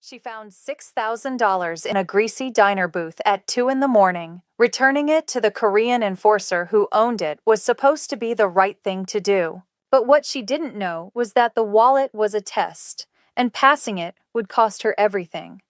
She found $6,000 in a greasy diner booth at 2 in the morning. Returning it to the Korean enforcer who owned it was supposed to be the right thing to do. But what she didn't know was that the wallet was a test, and passing it would cost her everything.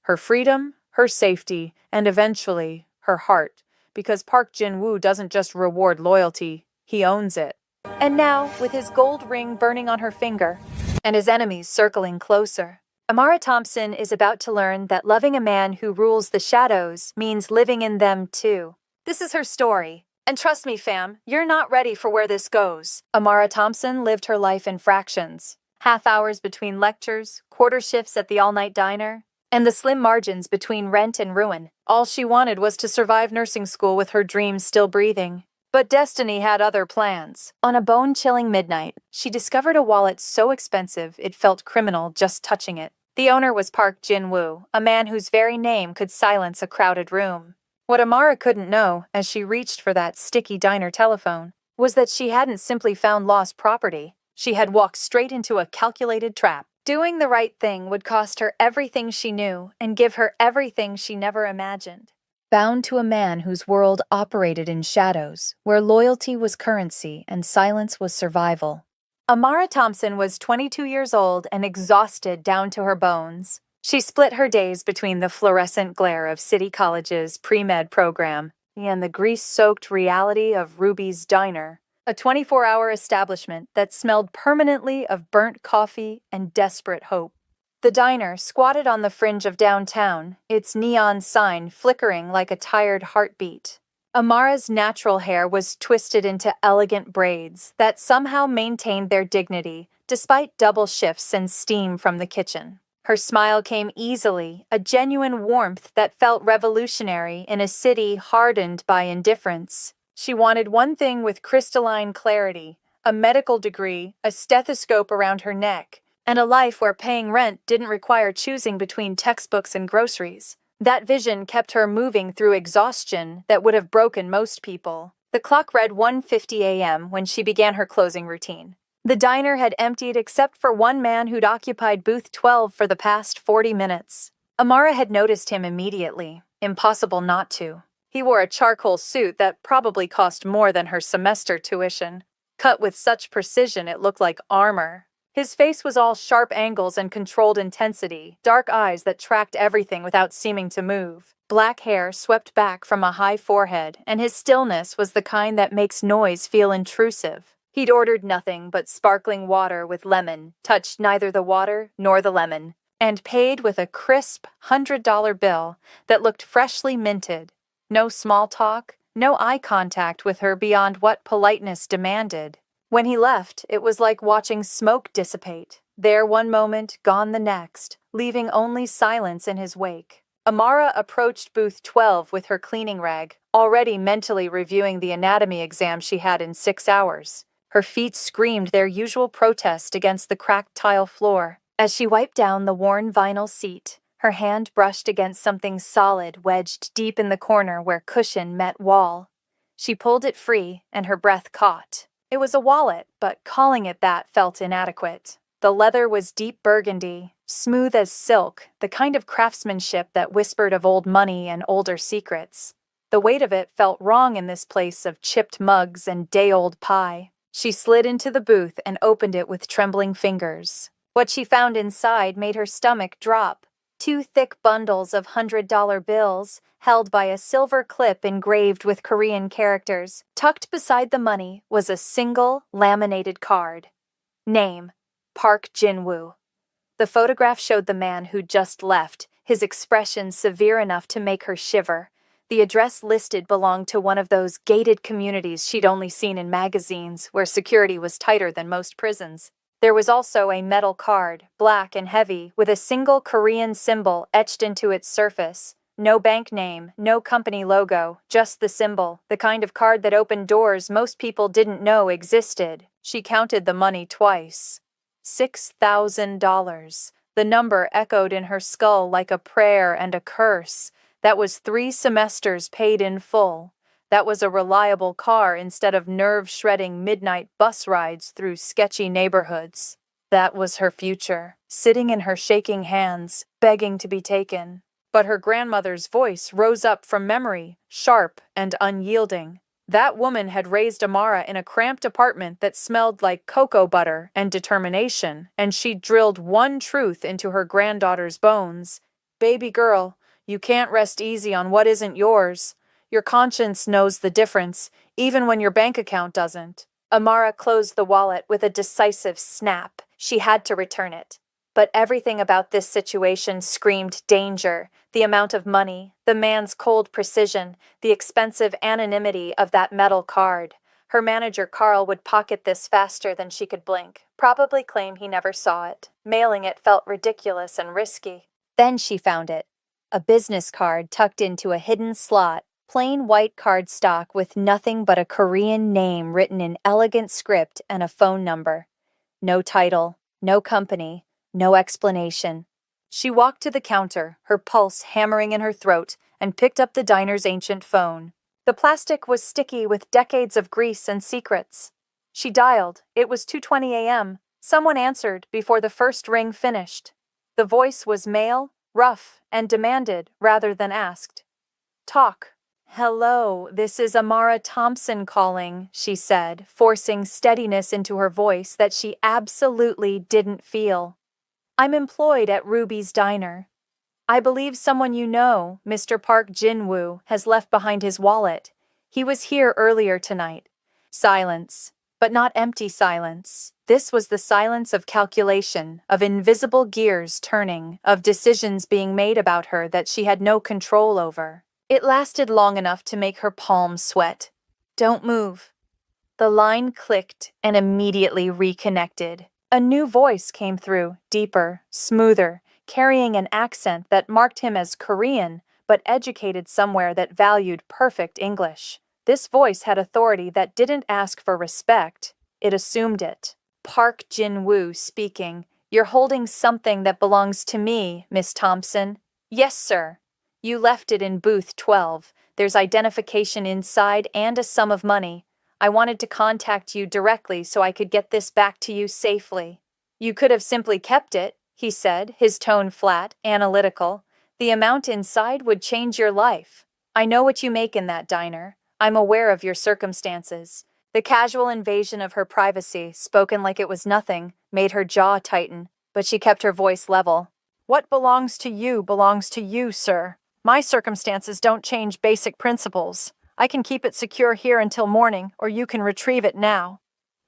Her freedom, her safety, and eventually, her heart. Because Park Jin-woo doesn't just reward loyalty, he owns it. And now, with his gold ring burning on her finger, and his enemies circling closer, Amara Thompson is about to learn that loving a man who rules the shadows means living in them too. This is her story. And trust me, fam, you're not ready for where this goes. Amara Thompson lived her life in fractions. Half hours between lectures, quarter shifts at the all-night diner, and the slim margins between rent and ruin. All she wanted was to survive nursing school with her dreams still breathing. But destiny had other plans. On a bone-chilling midnight, she discovered a wallet so expensive it felt criminal just touching it. The owner was Park Jin-woo, a man whose very name could silence a crowded room. What Amara couldn't know, as she reached for that sticky diner telephone, was that she hadn't simply found lost property. She had walked straight into a calculated trap. Doing the right thing would cost her everything she knew and give her everything she never imagined. Bound to a man whose world operated in shadows, where loyalty was currency and silence was survival. Amara Thompson was 22 years old and exhausted down to her bones. She split her days between the fluorescent glare of City College's pre-med program and the grease-soaked reality of Ruby's Diner, a 24-hour establishment that smelled permanently of burnt coffee and desperate hope. The diner squatted on the fringe of downtown, its neon sign flickering like a tired heartbeat. Amara's natural hair was twisted into elegant braids that somehow maintained their dignity despite double shifts and steam from the kitchen. Her smile came easily, a genuine warmth that felt revolutionary in a city hardened by indifference. She wanted one thing with crystalline clarity: a medical degree, a stethoscope around her neck, and a life where paying rent didn't require choosing between textbooks and groceries. That vision kept her moving through exhaustion that would have broken most people. The clock read 1:50 a.m. when she began her closing routine. The diner had emptied except for one man who'd occupied booth 12 for the past 40 minutes. Amara had noticed him immediately. Impossible not to. He wore a charcoal suit that probably cost more than her semester tuition. Cut with such precision it looked like armor. His face was all sharp angles and controlled intensity, dark eyes that tracked everything without seeming to move. Black hair swept back from a high forehead, and his stillness was the kind that makes noise feel intrusive. He'd ordered nothing but sparkling water with lemon, touched neither the water nor the lemon, and paid with a crisp $100 bill that looked freshly minted. No small talk, no eye contact with her beyond what politeness demanded. When he left, it was like watching smoke dissipate. There one moment, gone the next, leaving only silence in his wake. Amara approached booth 12 with her cleaning rag, already mentally reviewing the anatomy exam she had in 6 hours. Her feet screamed their usual protest against the cracked tile floor. As she wiped down the worn vinyl seat, her hand brushed against something solid wedged deep in the corner where cushion met wall. She pulled it free, and her breath caught. It was a wallet, but calling it that felt inadequate. The leather was deep burgundy, smooth as silk, the kind of craftsmanship that whispered of old money and older secrets. The weight of it felt wrong in this place of chipped mugs and day-old pie. She slid into the booth and opened it with trembling fingers. What she found inside made her stomach drop. 2 thick bundles of $100 bills, held by a silver clip engraved with Korean characters. Tucked beside the money was a single, laminated card. Name: Park Jin-woo. The photograph showed the man who'd just left, his expression severe enough to make her shiver. The address listed belonged to one of those gated communities she'd only seen in magazines, where security was tighter than most prisons. There was also a metal card, black and heavy, with a single Korean symbol etched into its surface. No bank name, no company logo, just the symbol, the kind of card that opened doors most people didn't know existed. She counted the money twice. $6,000. The number echoed in her skull like a prayer and a curse. That was 3 semesters paid in full. That was a reliable car instead of nerve-shredding midnight bus rides through sketchy neighborhoods. That was her future, sitting in her shaking hands, begging to be taken. But her grandmother's voice rose up from memory, sharp and unyielding. That woman had raised Amara in a cramped apartment that smelled like cocoa butter and determination, and she drilled one truth into her granddaughter's bones. Baby girl, you can't rest easy on what isn't yours. Your conscience knows the difference, even when your bank account doesn't. Amara closed the wallet with a decisive snap. She had to return it. But everything about this situation screamed danger. The amount of money, the man's cold precision, the expensive anonymity of that metal card. Her manager Carl would pocket this faster than she could blink, probably claim he never saw it. Mailing it felt ridiculous and risky. Then she found it. A business card tucked into a hidden slot, plain white cardstock with nothing but a Korean name written in elegant script and a phone number. No title, no company, no explanation. She walked to the counter, her pulse hammering in her throat, and picked up the diner's ancient phone. The plastic was sticky with decades of grease and secrets. She dialed. It was 2:20 a.m. Someone answered before the first ring finished. The voice was male, rough, and demanded rather than asked. Talk. Hello, this is Amara Thompson calling, she said, forcing steadiness into her voice that she absolutely didn't feel. I'm employed at Ruby's Diner. I believe someone you know, Mr. Park Jin-woo, has left behind his wallet. He was here earlier tonight. Silence, but not empty silence. This was the silence of calculation, of invisible gears turning, of decisions being made about her that she had no control over. It lasted long enough to make her palms sweat. Don't move. The line clicked and immediately reconnected. A new voice came through, deeper, smoother, carrying an accent that marked him as Korean, but educated somewhere that valued perfect English. This voice had authority that didn't ask for respect, it assumed it. Park Jin-woo speaking. You're holding something that belongs to me, Miss Thompson. Yes, sir. You left it in booth 12. There's identification inside and a sum of money. I wanted to contact you directly so I could get this back to you safely. You could have simply kept it, he said, his tone flat, analytical. The amount inside would change your life. I know what you make in that diner. I'm aware of your circumstances. The casual invasion of her privacy, spoken like it was nothing, made her jaw tighten, but she kept her voice level. What belongs to you, sir. My circumstances don't change basic principles. I can keep it secure here until morning, or you can retrieve it now.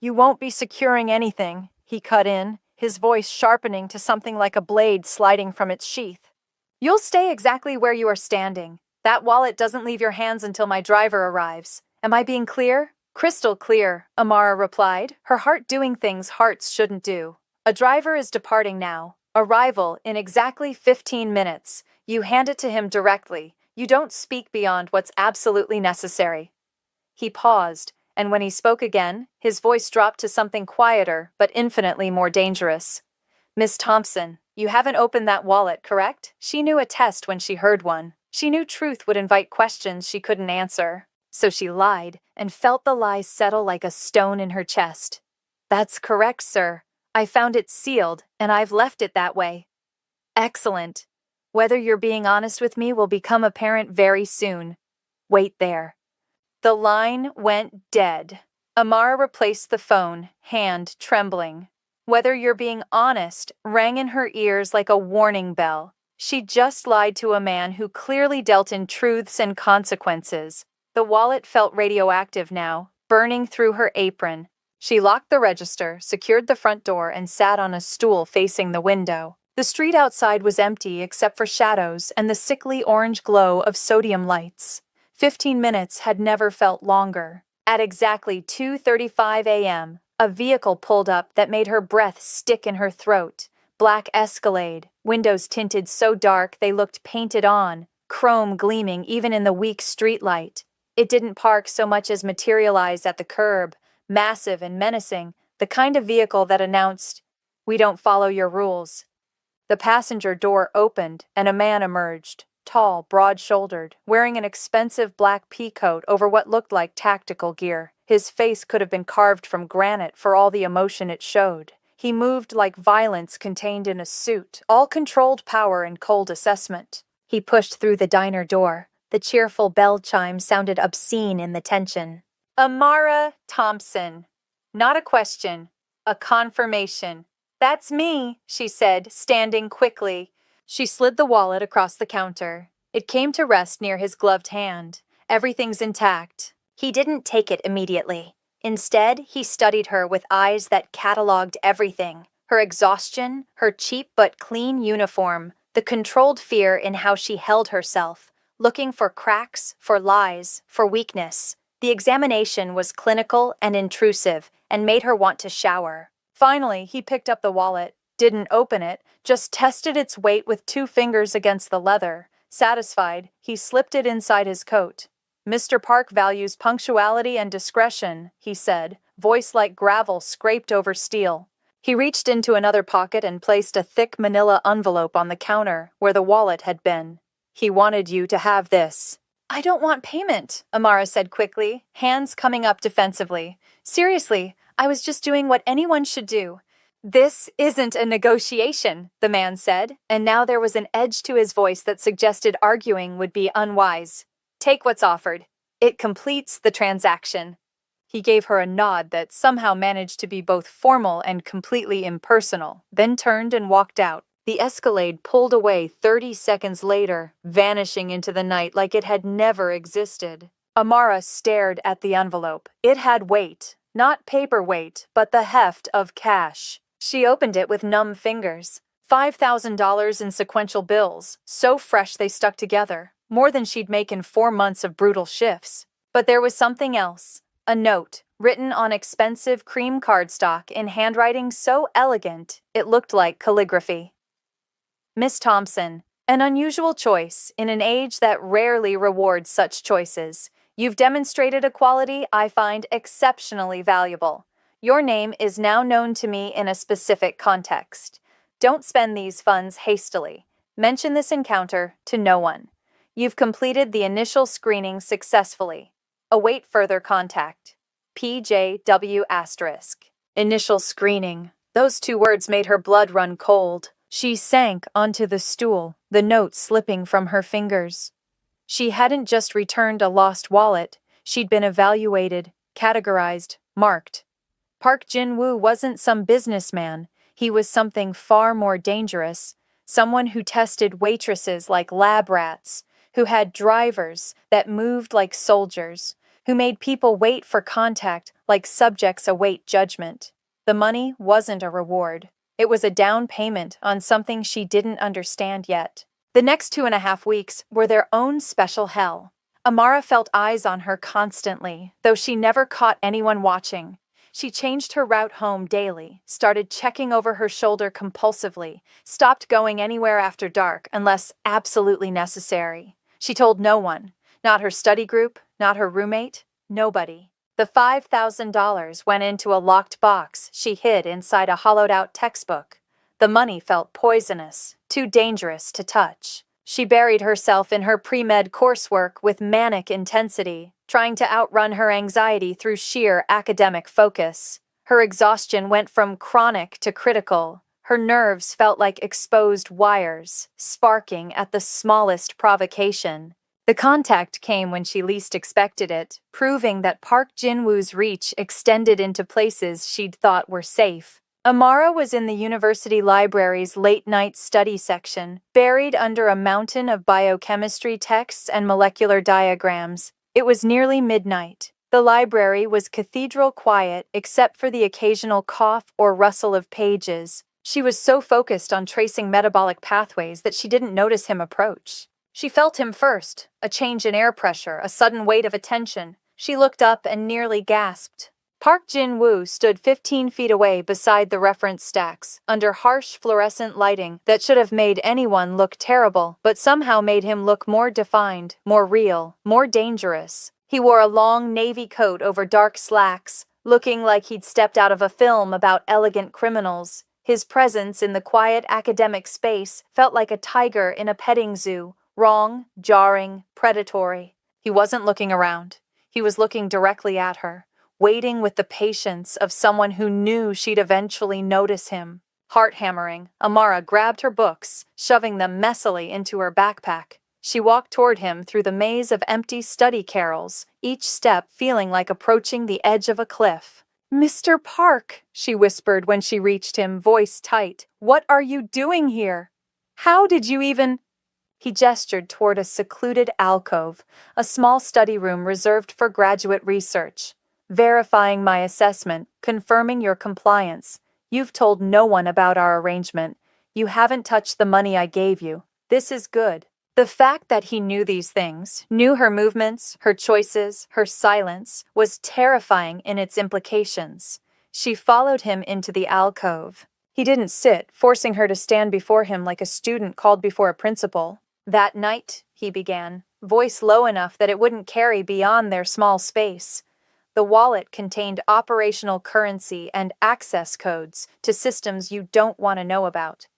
You won't be securing anything, he cut in, his voice sharpening to something like a blade sliding from its sheath. You'll stay exactly where you are standing. That wallet doesn't leave your hands until my driver arrives. Am I being clear? Crystal clear, Amara replied, her heart doing things hearts shouldn't do. A driver is departing now. Arrival in exactly 15 minutes. You hand it to him directly. You don't speak beyond what's absolutely necessary. He paused, and when he spoke again, his voice dropped to something quieter, but infinitely more dangerous. Miss Thompson, you haven't opened that wallet, correct? She knew a test when she heard one. She knew truth would invite questions she couldn't answer. So she lied, and felt the lies settle like a stone in her chest. That's correct, sir. I found it sealed, and I've left it that way. Excellent. Whether you're being honest with me will become apparent very soon. Wait there. The line went dead. Amara replaced the phone, hand trembling. Whether you're being honest rang in her ears like a warning bell. She just lied to a man who clearly dealt in truths and consequences. The wallet felt radioactive now, burning through her apron. She locked the register, secured the front door, and sat on a stool facing the window. The street outside was empty except for shadows and the sickly orange glow of sodium lights. 15 minutes had never felt longer. At exactly 2:35 a.m., a vehicle pulled up that made her breath stick in her throat. Black Escalade, windows tinted so dark they looked painted on, chrome gleaming even in the weak streetlight. It didn't park so much as materialize at the curb, massive and menacing, the kind of vehicle that announced, "We don't follow your rules." The passenger door opened, and a man emerged, tall, broad-shouldered, wearing an expensive black pea coat over what looked like tactical gear. His face could have been carved from granite for all the emotion it showed. He moved like violence contained in a suit, all controlled power and cold assessment. He pushed through the diner door. The cheerful bell chime sounded obscene in the tension. Amara Thompson. Not a question, a confirmation. That's me, she said, standing quickly. She slid the wallet across the counter. It came to rest near his gloved hand. Everything's intact. He didn't take it immediately. Instead, he studied her with eyes that cataloged everything. Her exhaustion, her cheap but clean uniform, the controlled fear in how she held herself, looking for cracks, for lies, for weakness. The examination was clinical and intrusive and made her want to shower. Finally, he picked up the wallet, didn't open it, just tested its weight with 2 fingers against the leather. Satisfied, he slipped it inside his coat. Mr. Park values punctuality and discretion, he said, voice like gravel scraped over steel. He reached into another pocket and placed a thick manila envelope on the counter where the wallet had been. He wanted you to have this. I don't want payment, Amara said quickly, hands coming up defensively. Seriously, I was just doing what anyone should do. This isn't a negotiation, the man said, and now there was an edge to his voice that suggested arguing would be unwise. Take what's offered. It completes the transaction. He gave her a nod that somehow managed to be both formal and completely impersonal, then turned and walked out. The Escalade pulled away 30 seconds later, vanishing into the night like it had never existed. Amara stared at the envelope. It had weight, not paper weight, but the heft of cash. She opened it with numb fingers. $5,000 in sequential bills, so fresh they stuck together, more than she'd make in 4 months of brutal shifts. But there was something else. A note, written on expensive cream cardstock in handwriting so elegant it looked like calligraphy. Miss Thompson, an unusual choice in an age that rarely rewards such choices. You've demonstrated a quality I find exceptionally valuable. Your name is now known to me in a specific context. Don't spend these funds hastily. Mention this encounter to no one. You've completed the initial screening successfully. Await further contact. PJW*. Initial screening. Those 2 words made her blood run cold. She sank onto the stool, the note slipping from her fingers. She hadn't just returned a lost wallet. She'd been evaluated, categorized, marked. Park Jin-woo wasn't some businessman. He was something far more dangerous. Someone who tested waitresses like lab rats, who had drivers that moved like soldiers, who made people wait for contact like subjects await judgment. The money wasn't a reward. It was a down payment on something she didn't understand yet. The next 2.5 weeks were their own special hell. Amara felt eyes on her constantly, though she never caught anyone watching. She changed her route home daily, started checking over her shoulder compulsively, stopped going anywhere after dark unless absolutely necessary. She told no one, not her study group, not her roommate, nobody. The $5,000 went into a locked box she hid inside a hollowed-out textbook. The money felt poisonous, too dangerous to touch. She buried herself in her pre-med coursework with manic intensity, trying to outrun her anxiety through sheer academic focus. Her exhaustion went from chronic to critical. Her nerves felt like exposed wires, sparking at the smallest provocation. The contact came when she least expected it, proving that Park Jin-woo's reach extended into places she'd thought were safe. Amara was in the university library's late-night study section, buried under a mountain of biochemistry texts and molecular diagrams. It was nearly midnight. The library was cathedral quiet except for the occasional cough or rustle of pages. She was so focused on tracing metabolic pathways that she didn't notice him approach. She felt him first, a change in air pressure, a sudden weight of attention. She looked up and nearly gasped. Park Jin-woo stood 15 feet away beside the reference stacks, under harsh fluorescent lighting that should have made anyone look terrible, but somehow made him look more defined, more real, more dangerous. He wore a long navy coat over dark slacks, looking like he'd stepped out of a film about elegant criminals. His presence in the quiet academic space felt like a tiger in a petting zoo. Wrong, jarring, predatory. He wasn't looking around. He was looking directly at her. waiting with the patience of someone who knew she'd eventually notice him. Heart-hammering, Amara grabbed her books, shoving them messily into her backpack. She walked toward him through the maze of empty study carrels, each step feeling like approaching the edge of a cliff. "Mr. Park," she whispered when she reached him, voice tight. "What are you doing here? How did you even—" He gestured toward a secluded alcove, a small study room reserved for graduate research. "Verifying my assessment, confirming your compliance. You've told no one about our arrangement. You haven't touched the money I gave you. This is good." The fact that he knew these things, knew her movements, her choices, her silence, was terrifying in its implications. She followed him into the alcove. He didn't sit, forcing her to stand before him like a student called before a principal. "That night," he began, voice low enough that it wouldn't carry beyond their small space. "The wallet contained operational currency and access codes to systems you don't want to know about.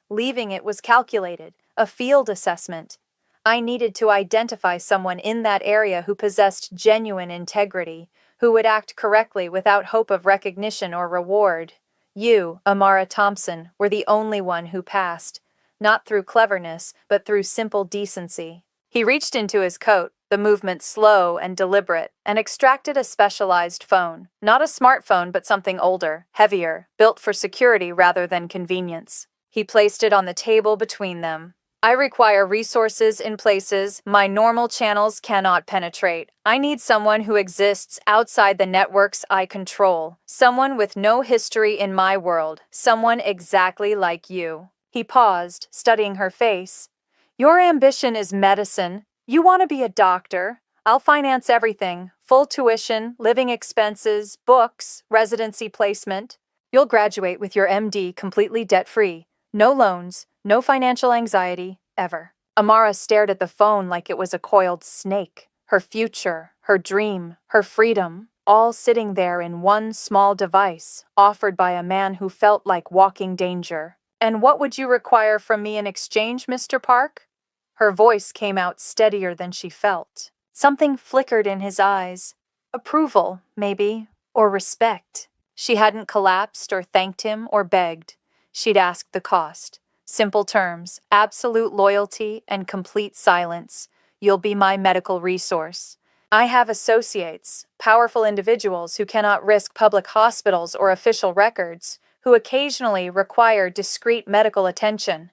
Leaving it was calculated, a field assessment. I needed to identify someone in that area who possessed genuine integrity, who would act correctly without hope of recognition or reward. You, Amara Thompson, were the only one who passed, not through cleverness, but through simple decency." He reached into his coat, the movement slow and deliberate, and extracted a specialized phone. Not a smartphone, but something older, heavier, built for security rather than convenience. He placed it on the table between them. "I require resources in places my normal channels cannot penetrate. I need someone who exists outside the networks I control. Someone with no history in my world. Someone exactly like you." He paused, studying her face. "Your ambition is medicine. You want to be a doctor. I'll finance everything. Full tuition, living expenses, books, residency placement. You'll graduate with your MD completely debt-free. No loans, no financial anxiety, ever." Amara stared at the phone like it was a coiled snake. Her future, her dream, her freedom, all sitting there in one small device, offered by a man who felt like walking danger. "And what would you require from me in exchange, Mr. Park?" Her voice came out steadier than she felt. Something flickered in his eyes. Approval, maybe, or respect. She hadn't collapsed or thanked him or begged. She'd asked the cost. Simple terms, absolute loyalty and complete silence. "You'll be my medical resource. I have associates, powerful individuals who cannot risk public hospitals or official records, who occasionally require discreet medical attention.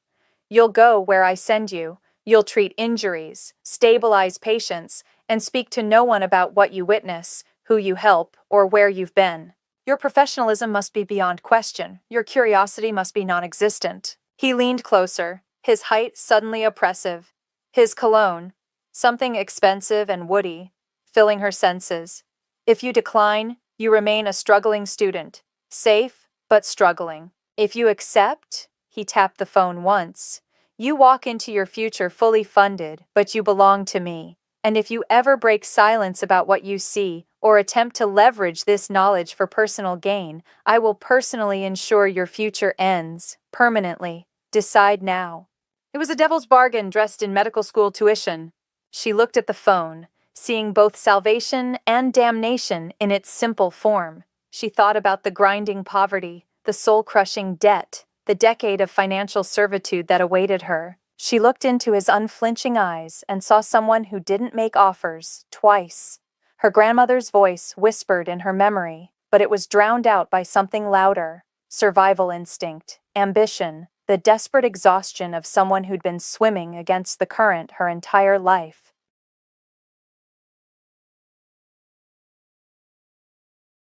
You'll go where I send you. You'll treat injuries, stabilize patients, and speak to no one about what you witness, who you help, or where you've been. Your professionalism must be beyond question. Your curiosity must be non-existent." He leaned closer, his height suddenly oppressive. His cologne, something expensive and woody, filling her senses. "If you decline, you remain a struggling student. Safe, but struggling. If you accept," he tapped the phone once, "you walk into your future fully funded, but you belong to me. And if you ever break silence about what you see, or attempt to leverage this knowledge for personal gain, I will personally ensure your future ends, permanently. Decide now." It was a devil's bargain dressed in medical school tuition. She looked at the phone, seeing both salvation and damnation in its simple form. She thought about the grinding poverty, the soul-crushing debt, the decade of financial servitude that awaited her. She looked into his unflinching eyes and saw someone who didn't make offers, twice. Her grandmother's voice whispered in her memory, but it was drowned out by something louder. Survival instinct, ambition, the desperate exhaustion of someone who'd been swimming against the current her entire life.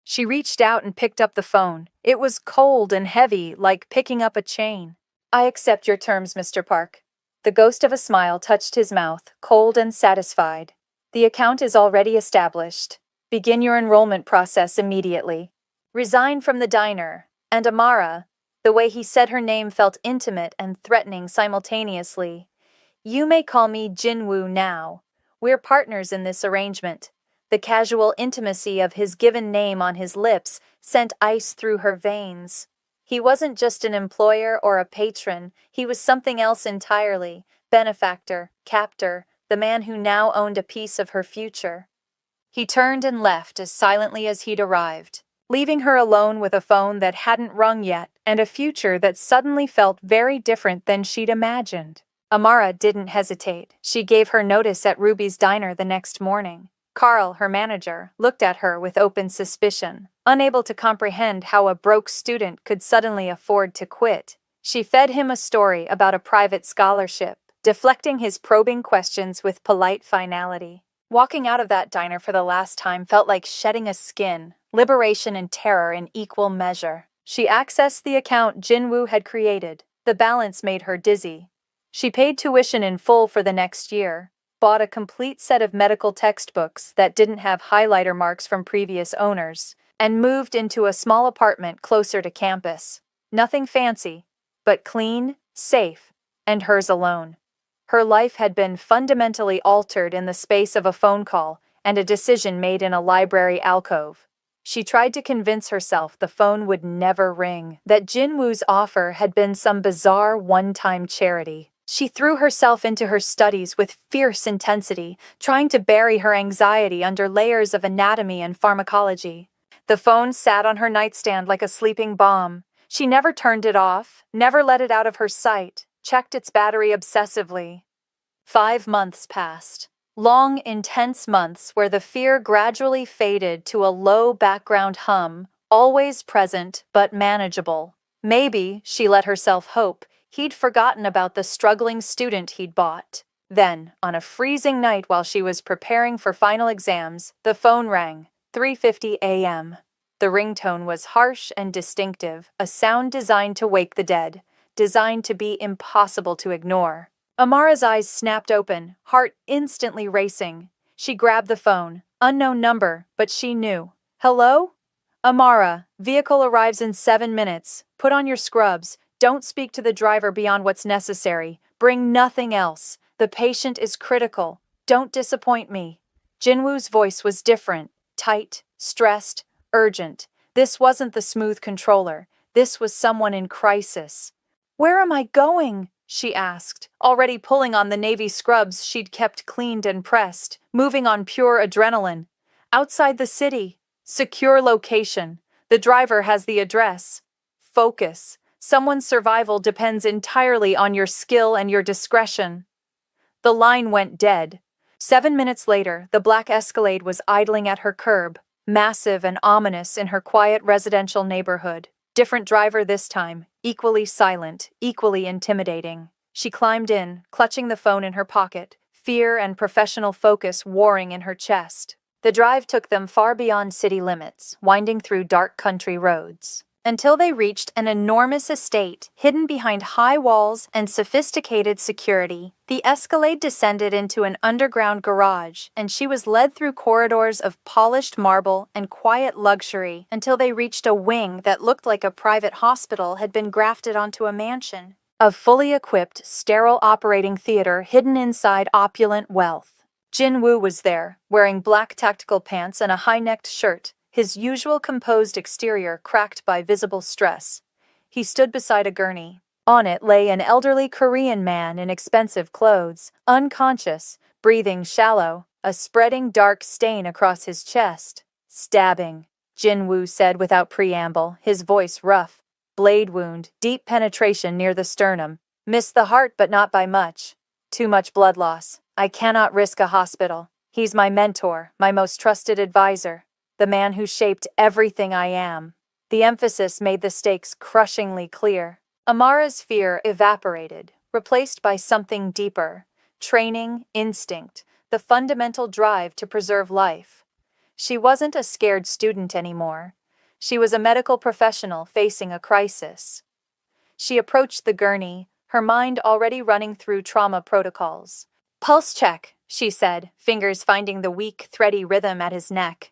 She reached out and picked up the phone. It was cold and heavy, like picking up a chain. "I accept your terms, Mr. Park." The ghost of a smile touched his mouth, cold and satisfied. "The account is already established. Begin your enrollment process immediately. Resign from the diner." And Amara, the way he said her name felt intimate and threatening simultaneously. "You may call me Jinwoo now. We're partners in this arrangement." The casual intimacy of his given name on his lips sent ice through her veins. He wasn't just an employer or a patron, he was something else entirely. Benefactor, captor, the man who now owned a piece of her future. He turned and left as silently as he'd arrived, leaving her alone with a phone that hadn't rung yet and a future that suddenly felt very different than she'd imagined. Amara didn't hesitate. She gave her notice at Ruby's diner the next morning. Carl, her manager, looked at her with open suspicion, unable to comprehend how a broke student could suddenly afford to quit. She fed him a story about a private scholarship, deflecting his probing questions with polite finality. Walking out of that diner for the last time felt like shedding a skin, liberation and terror in equal measure. She accessed the account Jinwoo had created. The balance made her dizzy. She paid tuition in full for the next year, bought a complete set of medical textbooks that didn't have highlighter marks from previous owners, and moved into a small apartment closer to campus. Nothing fancy, but clean, safe, and hers alone. Her life had been fundamentally altered in the space of a phone call and a decision made in a library alcove. She tried to convince herself the phone would never ring, that Jinwoo's offer had been some bizarre one-time charity. She threw herself into her studies with fierce intensity, trying to bury her anxiety under layers of anatomy and pharmacology. The phone sat on her nightstand like a sleeping bomb. She never turned it off, never let it out of her sight, checked its battery obsessively. 5 months passed. Long, intense months where the fear gradually faded to a low background hum, always present but manageable. Maybe, she let herself hope, he'd forgotten about the struggling student he'd bought. Then, on a freezing night while she was preparing for final exams, the phone rang, 3:50 a.m. The ringtone was harsh and distinctive, a sound designed to wake the dead, designed to be impossible to ignore. Amara's eyes snapped open, heart instantly racing. She grabbed the phone. Unknown number, but she knew. Hello? Amara, vehicle arrives in 7 minutes. Put on your scrubs. Don't speak to the driver beyond what's necessary. Bring nothing else. The patient is critical. Don't disappoint me. Jinwoo's voice was different, tight, stressed, urgent. This wasn't the smooth controller. This was someone in crisis. Where am I going? She asked, already pulling on the navy scrubs she'd kept cleaned and pressed, moving on pure adrenaline. Outside the city. Secure location. The driver has the address. Focus. Someone's survival depends entirely on your skill and your discretion. The line went dead. 7 minutes later, the black Escalade was idling at her curb, massive and ominous in her quiet residential neighborhood. Different driver this time, equally silent, equally intimidating. She climbed in, clutching the phone in her pocket, fear and professional focus warring in her chest. The drive took them far beyond city limits, winding through dark country roads, until they reached an enormous estate hidden behind high walls and sophisticated security. The Escalade descended into an underground garage, and she was led through corridors of polished marble and quiet luxury until they reached a wing that looked like a private hospital had been grafted onto a mansion. A fully equipped, sterile operating theater hidden inside opulent wealth. Jinwoo was there, wearing black tactical pants and a high-necked shirt, his usual composed exterior cracked by visible stress. He stood beside a gurney. On it lay an elderly Korean man in expensive clothes, unconscious, breathing shallow, a spreading dark stain across his chest. Stabbing, Jinwoo said without preamble, his voice rough. Blade wound, deep penetration near the sternum. Missed the heart but not by much. Too much blood loss. I cannot risk a hospital. He's my mentor, my most trusted advisor. The man who shaped everything I am. The emphasis made the stakes crushingly clear. Amara's fear evaporated, replaced by something deeper. Training, instinct, the fundamental drive to preserve life. She wasn't a scared student anymore. She was a medical professional facing a crisis. She approached the gurney, her mind already running through trauma protocols. Pulse check, she said, fingers finding the weak, thready rhythm at his neck.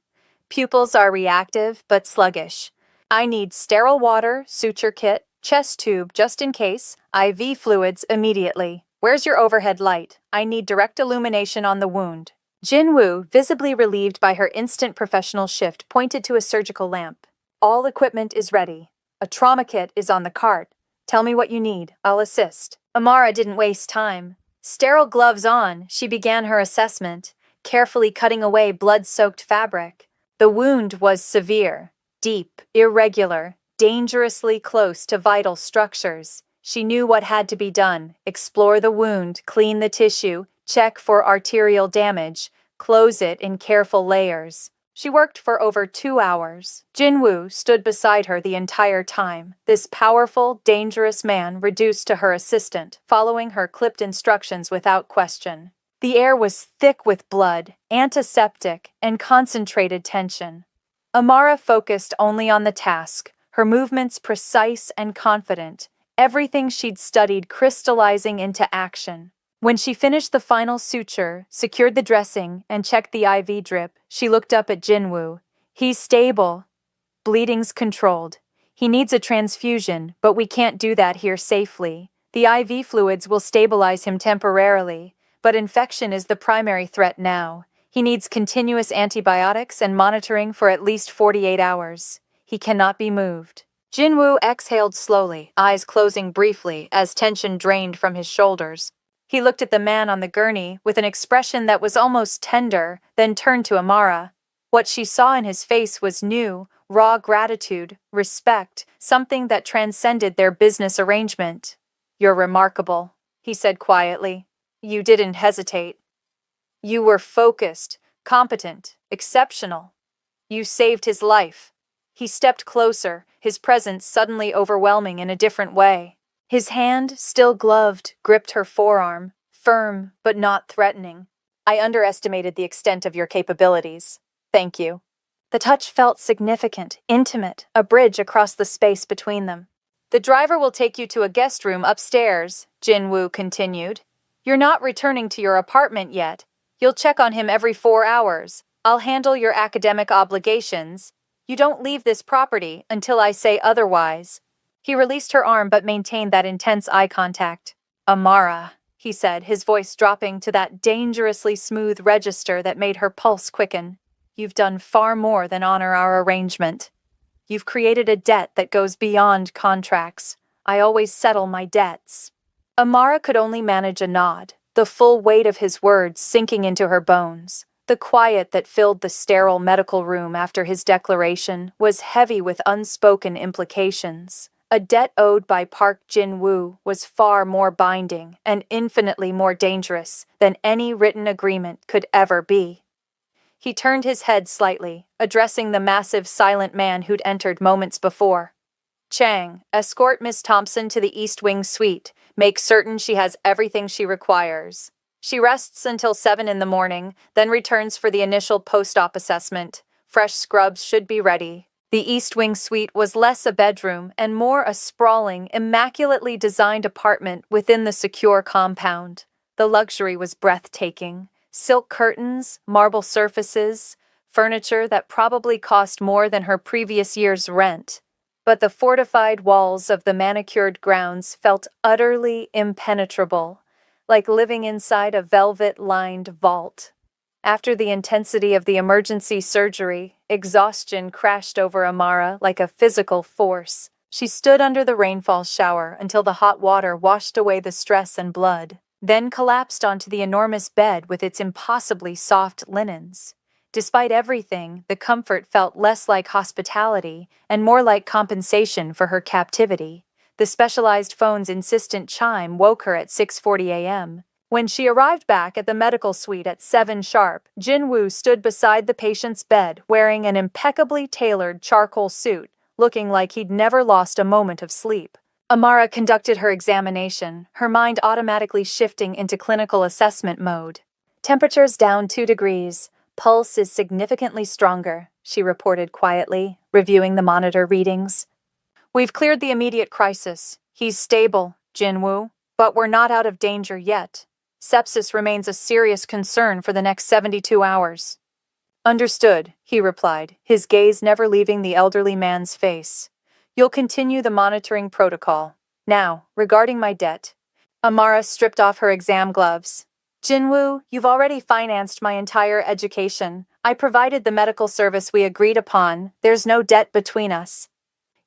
Pupils are reactive but sluggish. I need sterile water, suture kit, chest tube just in case, IV fluids immediately. Where's your overhead light? I need direct illumination on the wound. Jinwoo, visibly relieved by her instant professional shift, pointed to a surgical lamp. All equipment is ready. A trauma kit is on the cart. Tell me what you need. I'll assist. Amara didn't waste time. Sterile gloves on, she began her assessment, carefully cutting away blood-soaked fabric. The wound was severe, deep, irregular, dangerously close to vital structures. She knew what had to be done: explore the wound, clean the tissue, check for arterial damage, close it in careful layers. She worked for over 2 hours. Jinwoo stood beside her the entire time, this powerful, dangerous man reduced to her assistant, following her clipped instructions without question. The air was thick with blood, antiseptic, and concentrated tension. Amara focused only on the task, her movements precise and confident, everything she'd studied crystallizing into action. When she finished the final suture, secured the dressing, and checked the IV drip, she looked up at Jinwoo. "He's stable. Bleeding's controlled. He needs a transfusion, but we can't do that here safely. The IV fluids will stabilize him temporarily, but infection is the primary threat now. He needs continuous antibiotics and monitoring for at least 48 hours. He cannot be moved." Jinwoo exhaled slowly, eyes closing briefly as tension drained from his shoulders. He looked at the man on the gurney with an expression that was almost tender, then turned to Amara. What she saw in his face was new, raw gratitude, respect, something that transcended their business arrangement. "You're remarkable," he said quietly. "You didn't hesitate. You were focused, competent, exceptional. You saved his life." He stepped closer, his presence suddenly overwhelming in a different way. His hand, still gloved, gripped her forearm, firm but not threatening. "I underestimated the extent of your capabilities. Thank you." The touch felt significant, intimate, a bridge across the space between them. "The driver will take you to a guest room upstairs," Jinwoo continued. "You're not returning to your apartment yet. You'll check on him every 4 hours. I'll handle your academic obligations. You don't leave this property until I say otherwise." He released her arm but maintained that intense eye contact. "Amara," he said, his voice dropping to that dangerously smooth register that made her pulse quicken. "You've done far more than honor our arrangement. You've created a debt that goes beyond contracts. I always settle my debts." Amara could only manage a nod, the full weight of his words sinking into her bones. The quiet that filled the sterile medical room after his declaration was heavy with unspoken implications. A debt owed by Park Jin-woo was far more binding and infinitely more dangerous than any written agreement could ever be. He turned his head slightly, addressing the massive, silent man who'd entered moments before. "Chang, escort Miss Thompson to the East Wing suite. Make certain she has everything she requires. She rests until 7 in the morning, then returns for the initial post-op assessment. Fresh scrubs should be ready." The East Wing suite was less a bedroom and more a sprawling, immaculately designed apartment within the secure compound. The luxury was breathtaking. Silk curtains, marble surfaces, furniture that probably cost more than her previous year's rent. But the fortified walls of the manicured grounds felt utterly impenetrable, like living inside a velvet-lined vault. After the intensity of the emergency surgery, exhaustion crashed over Amara like a physical force. She stood under the rainfall shower until the hot water washed away the stress and blood, then collapsed onto the enormous bed with its impossibly soft linens. Despite everything, the comfort felt less like hospitality and more like compensation for her captivity. The specialized phone's insistent chime woke her at 6:40 a.m. When she arrived back at the medical suite at 7 sharp, Jin-woo stood beside the patient's bed wearing an impeccably tailored charcoal suit, looking like he'd never lost a moment of sleep. Amara conducted her examination, her mind automatically shifting into clinical assessment mode. "Temperature's down 2 degrees. Pulse is significantly stronger," she reported quietly, reviewing the monitor readings. "We've cleared the immediate crisis. He's stable, Jin-woo, but we're not out of danger yet. Sepsis remains a serious concern for the next 72 hours. "Understood," he replied, his gaze never leaving the elderly man's face. "You'll continue the monitoring protocol. Now, regarding my debt." Amara stripped off her exam gloves. "Jin-woo, you've already financed my entire education. I provided the medical service we agreed upon. There's no debt between us."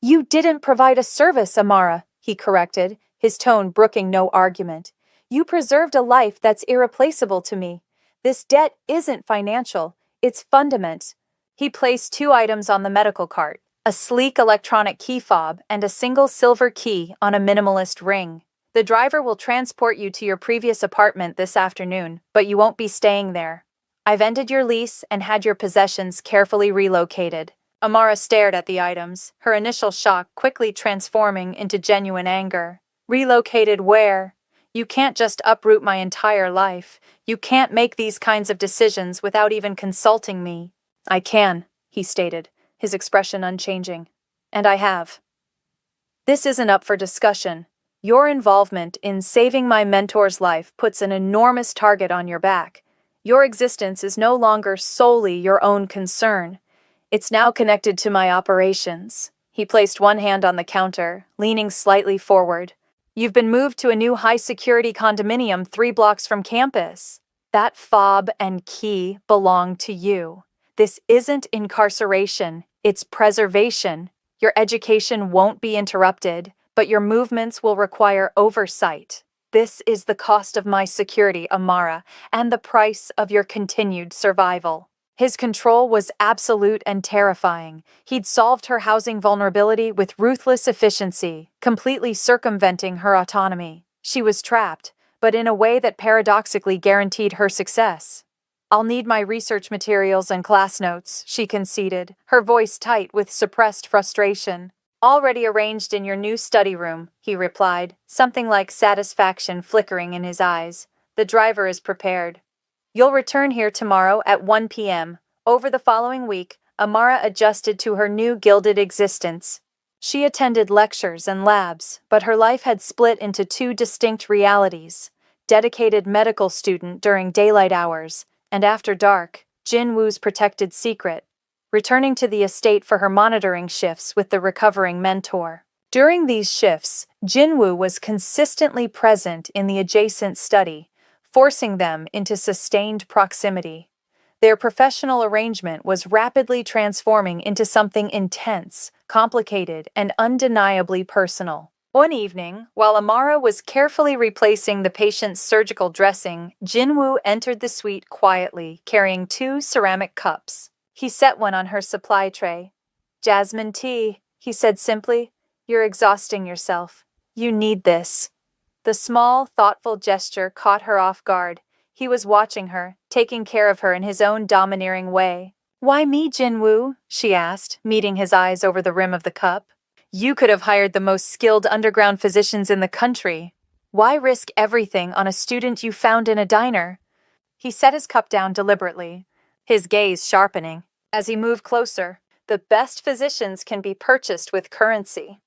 "You didn't provide a service, Amara," he corrected, his tone brooking no argument. "You preserved a life that's irreplaceable to me. This debt isn't financial, it's fundament. He placed 2 items on the medical cart, a sleek electronic key fob and a single silver key on a minimalist ring. The driver will transport you to your previous apartment this afternoon, but you won't be staying there. I've ended your lease and had your possessions carefully relocated. Amara stared at the items, her initial shock quickly transforming into genuine anger. Relocated where? You can't just uproot my entire life. You can't make these kinds of decisions without even consulting me. I can, he stated, his expression unchanging. And I have. This isn't up for discussion. Your involvement in saving my mentor's life puts an enormous target on your back. Your existence is no longer solely your own concern. It's now connected to my operations. He placed one hand on the counter, leaning slightly forward. You've been moved to a new high-security condominium 3 blocks from campus. That fob and key belong to you. This isn't incarceration, it's preservation. Your education won't be interrupted, but your movements will require oversight. This is the cost of my security, Amara, and the price of your continued survival. His control was absolute and terrifying. He'd solved her housing vulnerability with ruthless efficiency, completely circumventing her autonomy. She was trapped, but in a way that paradoxically guaranteed her success. I'll need my research materials and class notes, she conceded, her voice tight with suppressed frustration. Already arranged in your new study room, he replied, something like satisfaction flickering in his eyes. The driver is prepared. You'll return here tomorrow at 1 p.m. Over the following week, Amara adjusted to her new gilded existence. She attended lectures and labs, but her life had split into 2 distinct realities: dedicated medical student during daylight hours, and after dark, Jinwoo's protected secret, returning to the estate for her monitoring shifts with the recovering mentor. During these shifts, Jinwoo was consistently present in the adjacent study, forcing them into sustained proximity. Their professional arrangement was rapidly transforming into something intense, complicated, and undeniably personal. One evening, while Amara was carefully replacing the patient's surgical dressing, Jinwoo entered the suite quietly, carrying 2 ceramic cups. He set one on her supply tray. "Jasmine tea," he said simply. "You're exhausting yourself. You need this." The small, thoughtful gesture caught her off guard. He was watching her, taking care of her in his own domineering way. "Why me, Jinwoo?" she asked, meeting his eyes over the rim of the cup. "You could have hired the most skilled underground physicians in the country. Why risk everything on a student you found in a diner?" He set his cup down deliberately, his gaze sharpening. As he moved closer, "The best physicians can be purchased with currency.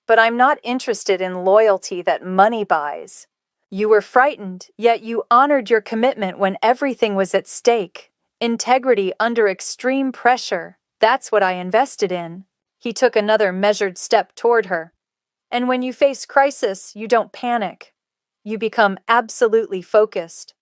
But I'm not interested in loyalty that money buys. You were frightened, yet you honored your commitment when everything was at stake. Integrity under extreme pressure. That's what I invested in." He took another measured step toward her. "And when you face crisis, you don't panic. You become absolutely focused.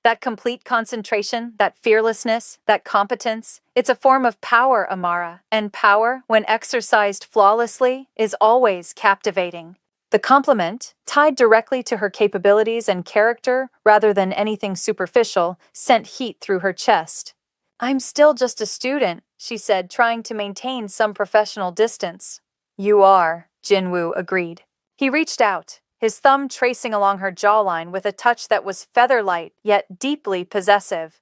That complete concentration, that fearlessness, that competence, it's a form of power, Amara, and power, when exercised flawlessly, is always captivating." The compliment, tied directly to her capabilities and character rather than anything superficial, sent heat through her chest. "I'm still just a student," she said, trying to maintain some professional distance. "You are," Jinwoo agreed. He reached out, his thumb tracing along her jawline with a touch that was feather-light yet deeply possessive.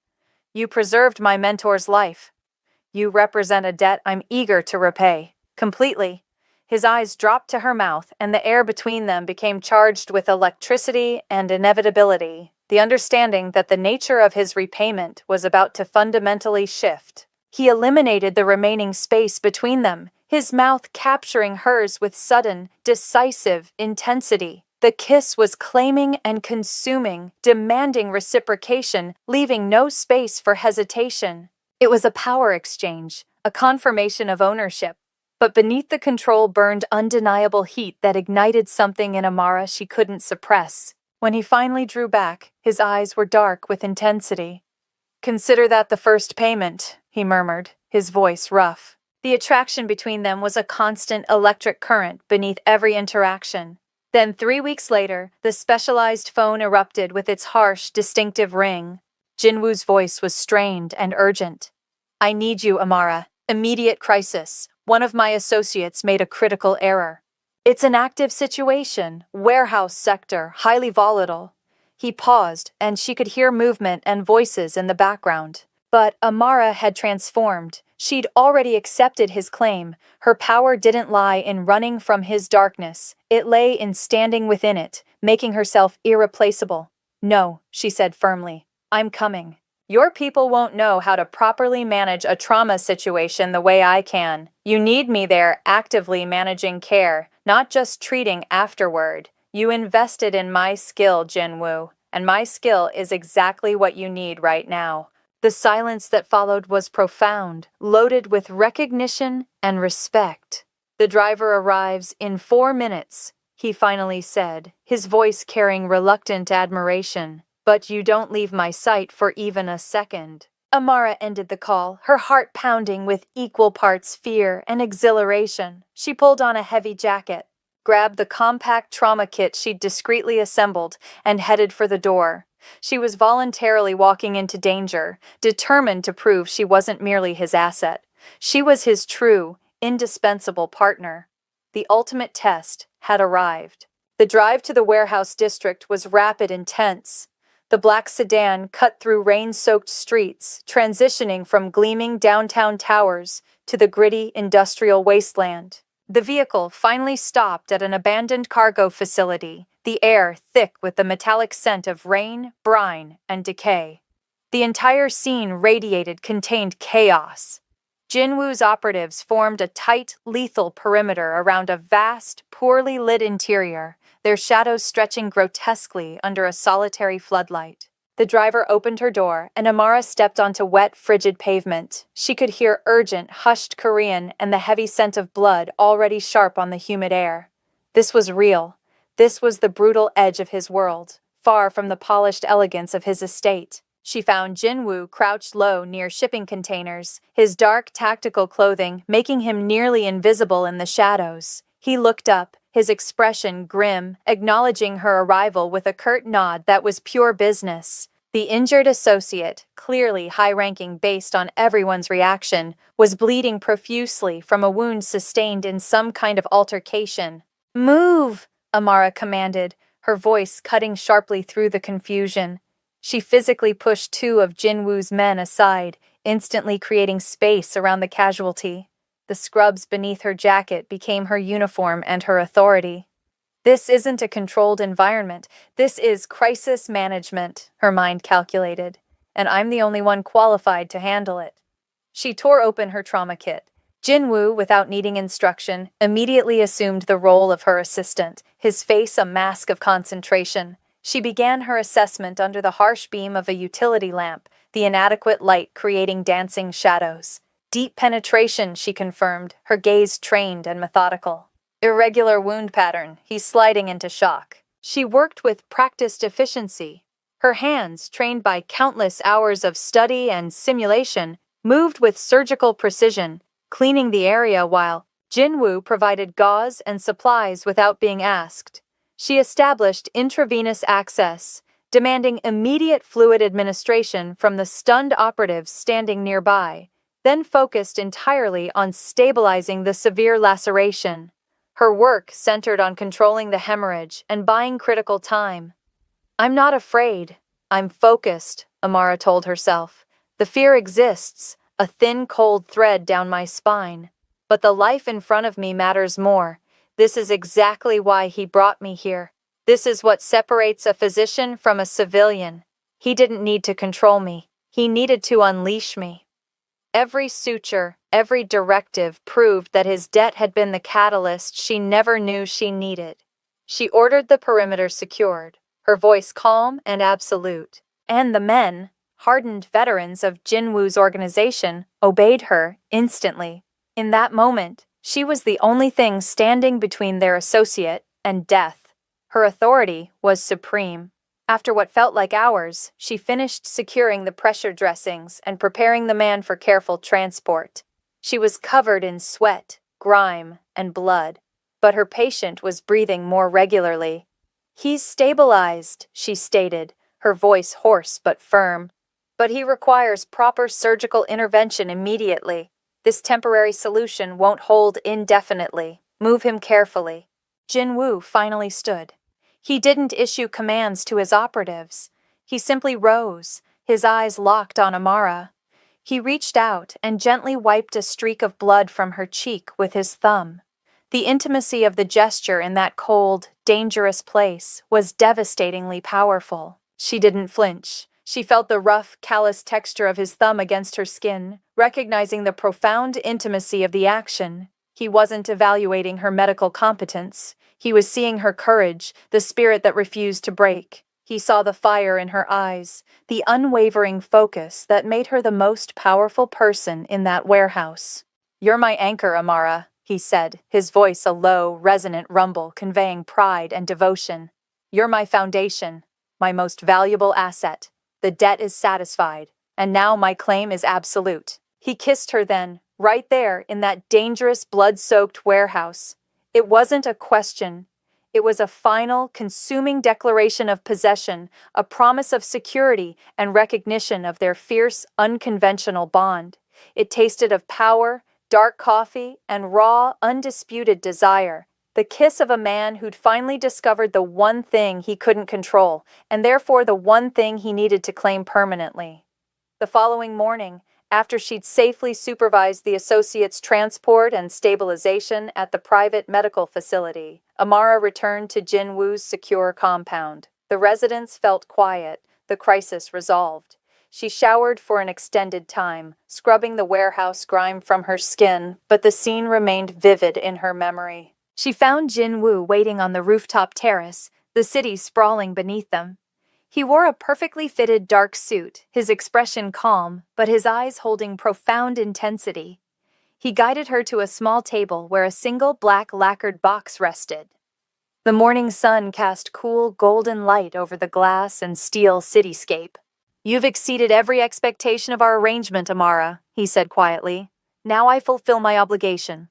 "You preserved my mentor's life. You represent a debt I'm eager to repay. Completely." His eyes dropped to her mouth, and the air between them became charged with electricity and inevitability, the understanding that the nature of his repayment was about to fundamentally shift. He eliminated the remaining space between them, his mouth capturing hers with sudden, decisive intensity. The kiss was claiming and consuming, demanding reciprocation, leaving no space for hesitation. It was a power exchange, a confirmation of ownership. But beneath the control burned undeniable heat that ignited something in Amara she couldn't suppress. When he finally drew back, his eyes were dark with intensity. "Consider that the first payment," he murmured, his voice rough. The attraction between them was a constant electric current beneath every interaction. Then 3 weeks later, the specialized phone erupted with its harsh, distinctive ring. Jinwoo's voice was strained and urgent. I need you, Amara. Immediate crisis. One of my associates made a critical error. It's an active situation, warehouse sector, highly volatile. He paused, and she could hear movement and voices in the background. But Amara had transformed. She'd already accepted his claim. Her power didn't lie in running from his darkness. It lay in standing within it, making herself irreplaceable. No, she said firmly. I'm coming. Your people won't know how to properly manage a trauma situation the way I can. You need me there actively managing care, not just treating afterward. You invested in my skill, Jinwoo, and my skill is exactly what you need right now. The silence that followed was profound, loaded with recognition and respect. The driver arrives in 4 minutes, he finally said, his voice carrying reluctant admiration. But you don't leave my sight for even a second. Amara ended the call, her heart pounding with equal parts fear and exhilaration. She pulled on a heavy jacket, grabbed the compact trauma kit she'd discreetly assembled, and headed for the door. She was voluntarily walking into danger, determined to prove she wasn't merely his asset. She was his true, indispensable partner. The ultimate test had arrived. The drive to the warehouse district was rapid and tense. The black sedan cut through rain-soaked streets, transitioning from gleaming downtown towers to the gritty industrial wasteland. The vehicle finally stopped at an abandoned cargo facility, the air thick with the metallic scent of rain, brine, and decay. The entire scene radiated contained chaos. Jinwoo's operatives formed a tight, lethal perimeter around a vast, poorly lit interior, their shadows stretching grotesquely under a solitary floodlight. The driver opened her door, and Amara stepped onto wet, frigid pavement. She could hear urgent, hushed Korean and the heavy scent of blood already sharp on the humid air. This was real. This was the brutal edge of his world, far from the polished elegance of his estate. She found Jinwoo crouched low near shipping containers, his dark, tactical clothing making him nearly invisible in the shadows. He looked up, his expression grim, acknowledging her arrival with a curt nod that was pure business. The injured associate, clearly high-ranking based on everyone's reaction, was bleeding profusely from a wound sustained in some kind of altercation. "Move!" Amara commanded, her voice cutting sharply through the confusion. She physically pushed 2 of Jinwoo's men aside, instantly creating space around the casualty. The scrubs beneath her jacket became her uniform and her authority. This isn't a controlled environment. This is crisis management, her mind calculated, and I'm the only one qualified to handle it. She tore open her trauma kit. Jinwoo, without needing instruction, immediately assumed the role of her assistant, his face a mask of concentration. She began her assessment under the harsh beam of a utility lamp, the inadequate light creating dancing shadows. Deep penetration, she confirmed, her gaze trained and methodical. Irregular wound pattern, he's sliding into shock. She worked with practiced efficiency. Her hands, trained by countless hours of study and simulation, moved with surgical precision, cleaning the area while Jinwoo provided gauze and supplies without being asked. She established intravenous access, demanding immediate fluid administration from the stunned operatives standing nearby, then focused entirely on stabilizing the severe laceration. Her work centered on controlling the hemorrhage and buying critical time. "I'm not afraid. I'm focused," Amara told herself. "The fear exists, a thin, cold thread down my spine. But the life in front of me matters more. This is exactly why he brought me here. This is what separates a physician from a civilian. He didn't need to control me. He needed to unleash me." Every suture, every directive proved that his debt had been the catalyst she never knew she needed. She ordered the perimeter secured, her voice calm and absolute. And the men, hardened veterans of Jinwoo's organization, obeyed her instantly. In that moment, she was the only thing standing between their associate and death. Her authority was supreme. After what felt like hours, she finished securing the pressure dressings and preparing the man for careful transport. She was covered in sweat, grime, and blood, but her patient was breathing more regularly. "He's stabilized," she stated, her voice hoarse but firm. but he requires proper surgical intervention immediately. This temporary solution won't hold indefinitely. Move him carefully. Jinwoo finally stood. He didn't issue commands to his operatives. He simply rose, his eyes locked on Amara. He reached out and gently wiped a streak of blood from her cheek with his thumb. The intimacy of the gesture in that cold, dangerous place was devastatingly powerful. She didn't flinch. She felt the rough, callous texture of his thumb against her skin, recognizing the profound intimacy of the action. He wasn't evaluating her medical competence. He was seeing her courage, the spirit that refused to break. He saw the fire in her eyes, the unwavering focus that made her the most powerful person in that warehouse. "You're my anchor, Amara," he said, his voice a low, resonant rumble conveying pride and devotion. "You're my foundation, my most valuable asset. The debt is satisfied, and now my claim is absolute." He kissed her then, right there in that dangerous, blood-soaked warehouse. It wasn't a question. It was a final, consuming declaration of possession, a promise of security and recognition of their fierce, unconventional bond. It tasted of power, dark coffee, and raw, undisputed desire. The kiss of a man who'd finally discovered the one thing he couldn't control, and therefore the one thing he needed to claim permanently. The following morning, after she'd safely supervised the associates' transport and stabilization at the private medical facility, Amara returned to Jinwoo's secure compound. The residents felt quiet, the crisis resolved. She showered for an extended time, scrubbing the warehouse grime from her skin, but the scene remained vivid in her memory. She found Jinwoo waiting on the rooftop terrace, the city sprawling beneath them. He wore a perfectly fitted dark suit, his expression calm, but his eyes holding profound intensity. He guided her to a small table where a single black lacquered box rested. The morning sun cast cool, golden light over the glass and steel cityscape. "You've exceeded every expectation of our arrangement, Amara," he said quietly. "Now I fulfill my obligation."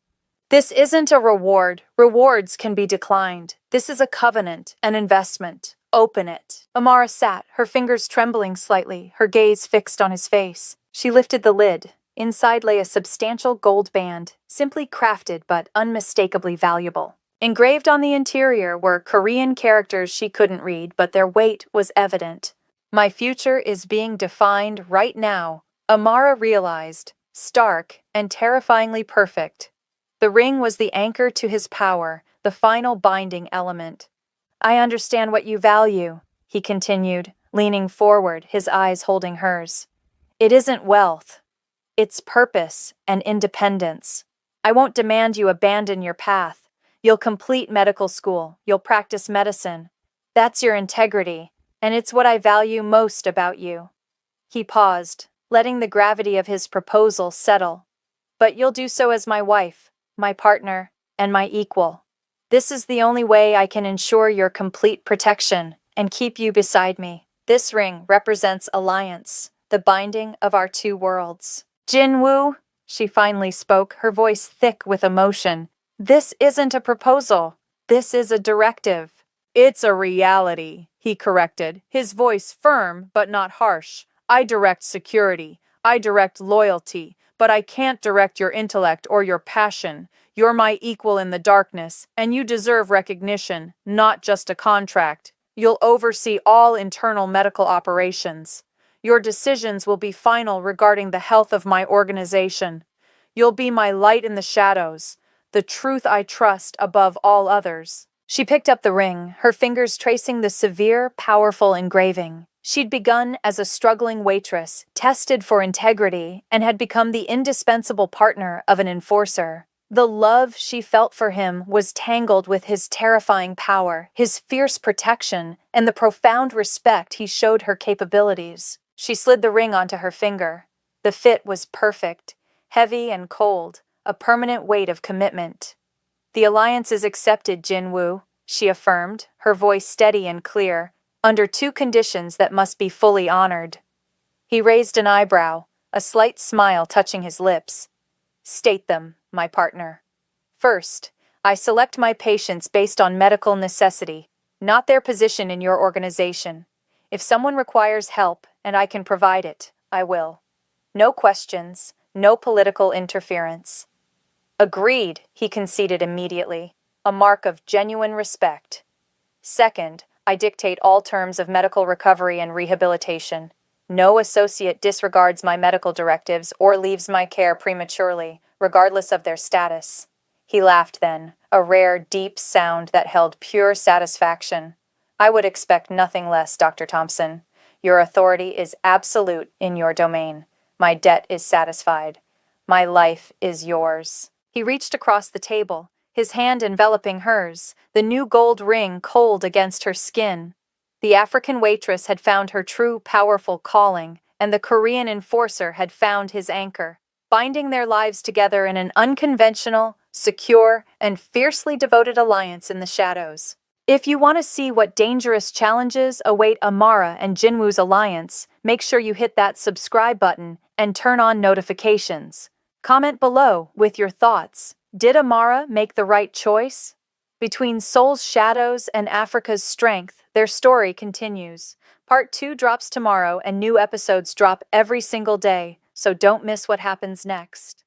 "This isn't a reward. Rewards can be declined. This is a covenant, an investment. Open it." Amara sat, her fingers trembling slightly, her gaze fixed on his face. She lifted the lid. Inside lay a substantial gold band, simply crafted but unmistakably valuable. Engraved on the interior were Korean characters she couldn't read, but their weight was evident. "My future is being defined right now," Amara realized, stark and terrifyingly perfect. The ring was the anchor to his power, the final binding element. "I understand what you value," he continued, leaning forward, his eyes holding hers. "It isn't wealth. It's purpose and independence. I won't demand you abandon your path. You'll complete medical school. You'll practice medicine. That's your integrity, and it's what I value most about you." He paused, letting the gravity of his proposal settle. "But you'll do so as my wife, my partner, and my equal. This is the only way I can ensure your complete protection and keep you beside me. This ring represents alliance, the binding of our two worlds." "Jinwoo," she finally spoke, her voice thick with emotion. "This isn't a proposal. This is a directive." "It's a reality," he corrected, his voice firm but not harsh. "I direct security. I direct loyalty. But I can't direct your intellect or your passion. You're my equal in the darkness, and you deserve recognition, not just a contract. You'll oversee all internal medical operations. Your decisions will be final regarding the health of my organization. You'll be my light in the shadows, the truth I trust above all others." She picked up the ring, her fingers tracing the severe, powerful engraving. She'd begun as a struggling waitress, tested for integrity, and had become the indispensable partner of an enforcer. The love she felt for him was tangled with his terrifying power, his fierce protection, and the profound respect he showed her capabilities. She slid the ring onto her finger. The fit was perfect, heavy and cold, a permanent weight of commitment. "The alliance is accepted, Jinwoo," she affirmed, her voice steady and clear, "under two conditions that must be fully honored." He raised an eyebrow, a slight smile touching his lips. "State them, my partner." "First, I select my patients based on medical necessity, not their position in your organization. If someone requires help and I can provide it, I will. No questions, no political interference. Agreed, he conceded immediately, a mark of genuine respect. Second, I dictate all terms of medical recovery and rehabilitation. No associate disregards my medical directives or leaves my care prematurely, regardless of their status. He laughed then, a rare, deep sound that held pure satisfaction. I would expect nothing less, Dr. Thompson. Your authority is absolute in your domain. My debt is satisfied. My life is yours. He reached across the table, his hand enveloping hers, the new gold ring cold against her skin. The African waitress had found her true, powerful calling, and the Korean enforcer had found his anchor, binding their lives together in an unconventional, secure, and fiercely devoted alliance in the shadows. If you want to see what dangerous challenges await Amara and Jinwoo's alliance, make sure you hit that subscribe button and turn on notifications. Comment below with your thoughts. Did Amara make the right choice? Between Seoul's shadows and Africa's strength, their story continues. Part 2 drops tomorrow and new episodes drop every single day, so don't miss what happens next.